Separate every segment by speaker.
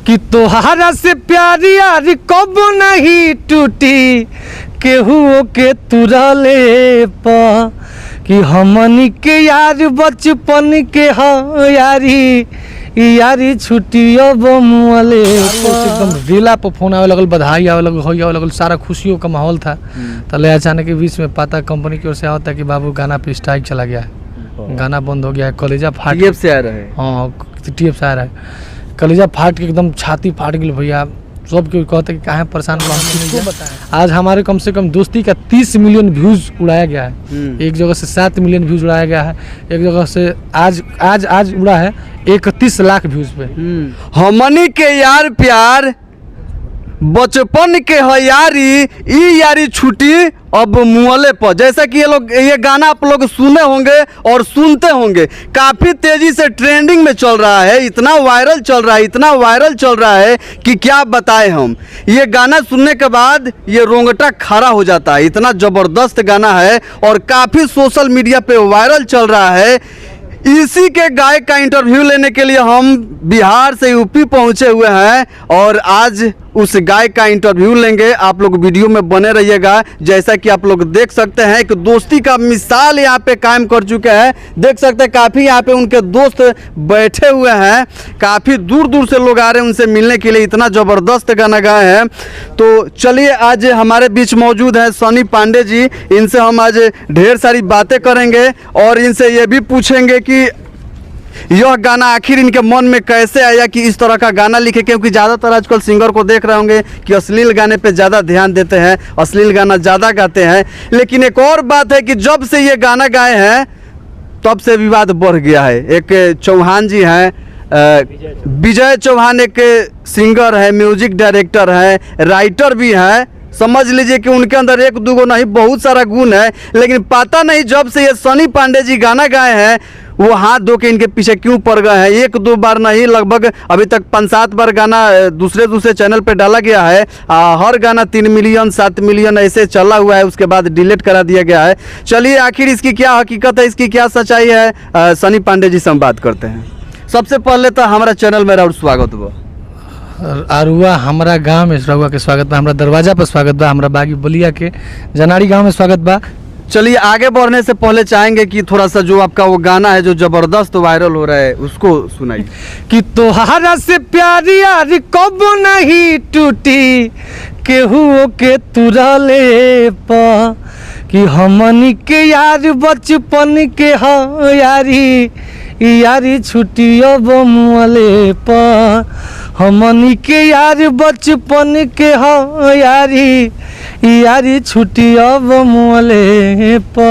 Speaker 1: कि तोहारा से प्यार यार कब नहीं टूटी केहू के तुरले पा कि हमनी के यार बचपन के यारी छुट्टी अब मुअले एकदम रेला पर फोन आवे लगल, बधाई आवे लगल, सारा खुशियों का माहौल था। तले अचानक के बीच में पता कंपनी की ओर से आता कि बाबू गाना पे स्ट्राइक चला गया है, गाना बंद हो गया है। कलेजा फाट
Speaker 2: टीएफ से आ रहा है।
Speaker 1: हाँ टीएफ से आ रहा है, कलेजा फाट के एकदम छाती फाट गई भैया। सब क्यों कहते कि कहाँ परेशान आज हमारे कम से कम दोस्ती का 30 मिलियन व्यूज उड़ाया गया है। एक जगह से 7 मिलियन व्यूज उड़ाया गया है, एक जगह से आज उड़ा है 31 लाख व्यूज पे।
Speaker 2: हमनी के यार प्यार बचपन के यारी छुट्टी अब मुहले पर। जैसा कि ये गाना आप लोग सुने होंगे और सुनते होंगे, काफ़ी तेज़ी से ट्रेंडिंग में चल रहा है, इतना वायरल चल रहा है कि क्या बताएं हम। ये गाना सुनने के बाद ये रोंगटा खड़ा हो जाता है, इतना ज़बरदस्त गाना है और काफ़ी सोशल मीडिया पे वायरल चल रहा है। इसी के गायक का इंटरव्यू लेने के लिए हम बिहार से यूपी पहुंचे हुए हैं और आज उस गायक का इंटरव्यू लेंगे। आप लोग वीडियो में बने रहिएगा। जैसा कि आप लोग देख सकते हैं कि दोस्ती का मिसाल यहाँ पे कायम कर चुके हैं। देख सकते हैं काफ़ी यहाँ पे उनके दोस्त बैठे हुए हैं, काफ़ी दूर दूर से लोग आ रहे हैं उनसे मिलने के लिए, इतना ज़बरदस्त गाना गाए हैं। तो चलिए आज हमारे बीच मौजूद है सनी पांडे जी, इनसे हम आज ढेर सारी बातें करेंगे और इनसे ये भी पूछेंगे कि यह गाना आखिर इनके मन में कैसे आया कि इस तरह का गाना लिखे। क्योंकि ज़्यादातर आजकल सिंगर को देख रहे होंगे कि अश्लील गाने पे ज़्यादा ध्यान देते हैं, अश्लील गाना ज़्यादा गाते हैं। लेकिन एक और बात है कि जब से ये गाना गाए हैं तब से विवाद बढ़ गया है। एक चौहान जी हैं, विजय चौहान एक सिंगर है, म्यूजिक डायरेक्टर है, राइटर भी है। समझ लीजिए कि उनके अंदर एक दूगो नहीं बहुत सारा गुण है। लेकिन पता नहीं जब से ये सनी पांडे जी गाना गाए हैं वो हाथ धो के इनके पीछे क्यों पड़ गए हैं। एक दो बार नहीं, लगभग अभी तक 5-7 बार गाना दूसरे चैनल पे डाला गया है। हर गाना 3 मिलियन 7 मिलियन ऐसे चला हुआ है, उसके बाद डिलीट करा दिया गया है। चलिए आखिर इसकी क्या हकीकत है, इसकी क्या सच्चाई है, सनी पांडे जी से हम बात करते हैं। सबसे पहले तो हमारा चैनल में और स्वागत बा।
Speaker 1: अरुआ हमारा गाँव में रहुआ के स्वागत बा, हमारा दरवाजा पर स्वागत बा, हमारा बागी बलिया के जनाड़ी गाँव में स्वागत बा।
Speaker 2: चलिए आगे बढ़ने से पहले चाहेंगे कि थोड़ा सा जो आपका वो गाना है जो जबरदस्त वायरल हो रहा है उसको सुनाइए।
Speaker 1: कि तोहारा से प्यार यार कब नहीं टूटी केहू के तुरले पा कि हमनी के यार बचपन के यारी छुट्टी अब मुअले पा हमनी के यार बचपन के यारी छुट्टी अब मुअले पा।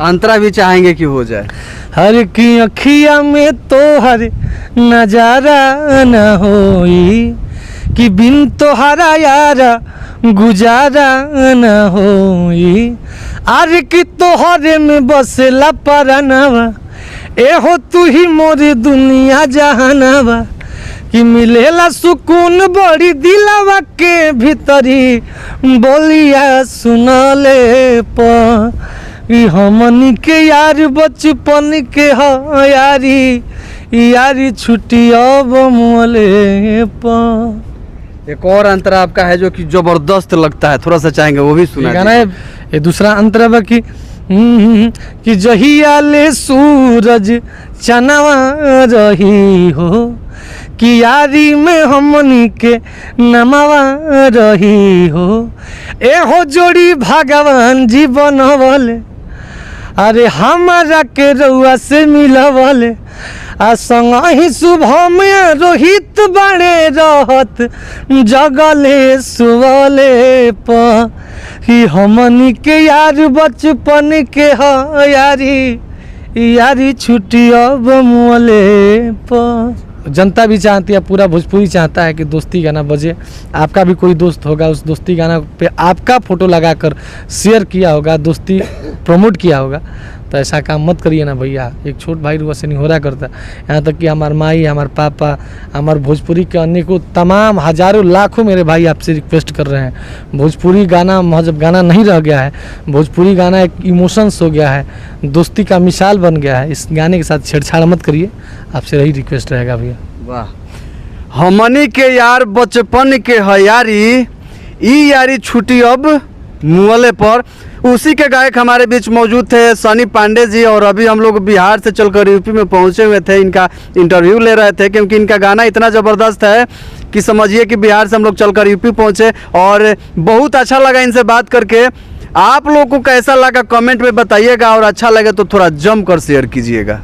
Speaker 2: अंतरा भी चाहेंगे कि हो जाए।
Speaker 1: हर की अखिया में तो हर नजारा न होई कि बिन तोहरा यारा गुजारा न होई। आर की तोहरे में बसेला परनवा एहो तू ही मोरी दुनिया जहानवा कि मिलेला सुकून बड़ी दिलवा के भीतरी बोलिया सुनले पा कि हमनी के यार बचपन के यारी छुट्टी अब मुअले पा।
Speaker 2: एक और अंतरा आपका है जो कि जबरदस्त लगता है, थोड़ा सा चाहेंगे वो भी सुना।
Speaker 1: गाना है ये दूसरा अंतरा बा कि जहिया ले सूरज चनवा रही हो कि यारी में हमनी के नमवा रही हो। एहो जोड़ी भगवान जी बनवले अरे हमारा के रउआ से मिलवले आ संगहि शुभ में रोहित बड़े रहत जगले सुवले पा कि हमनी के यार बचपन के यारी छुट्टी अब मुअले पा। जनता भी चाहती है, पूरा भोजपुरी चाहता है कि दोस्ती गाना बजे। आपका भी कोई दोस्त होगा, उस दोस्ती गाना पे आपका फ़ोटो लगाकर शेयर किया होगा, दोस्ती प्रमोट किया होगा, तो ऐसा काम मत करिए ना भैया। एक छोट भाई रुआ से नहीं हो रहा करता। यहाँ तक कि हमार माई, हमार पापा, हमार भोजपुरी के अनेकों तमाम हज़ारों लाखों मेरे भाई आपसे रिक्वेस्ट कर रहे हैं। भोजपुरी गाना महज गाना नहीं रह गया है, भोजपुरी गाना एक इमोशंस हो गया है, दोस्ती का मिसाल बन गया है। इस गाने के साथ छेड़छाड़ मत करिए, आपसे यही रिक्वेस्ट रहेगा भैया।
Speaker 2: वाह, हमनी के यार बचपन के है यारी, ई यारी छुट्टी अब मुअले पर। उसी के गायक हमारे बीच मौजूद थे सनी पांडे जी, और अभी हम लोग बिहार से चलकर यूपी में पहुंचे हुए थे, इनका इंटरव्यू ले रहे थे क्योंकि इनका गाना इतना ज़बरदस्त है कि समझिए कि बिहार से हम लोग चलकर यूपी पहुंचे। और बहुत अच्छा लगा इनसे बात करके। आप लोगों को कैसा लगा कमेंट में बताइएगा, और अच्छा लगे तो थोड़ा जम कर शेयर कीजिएगा।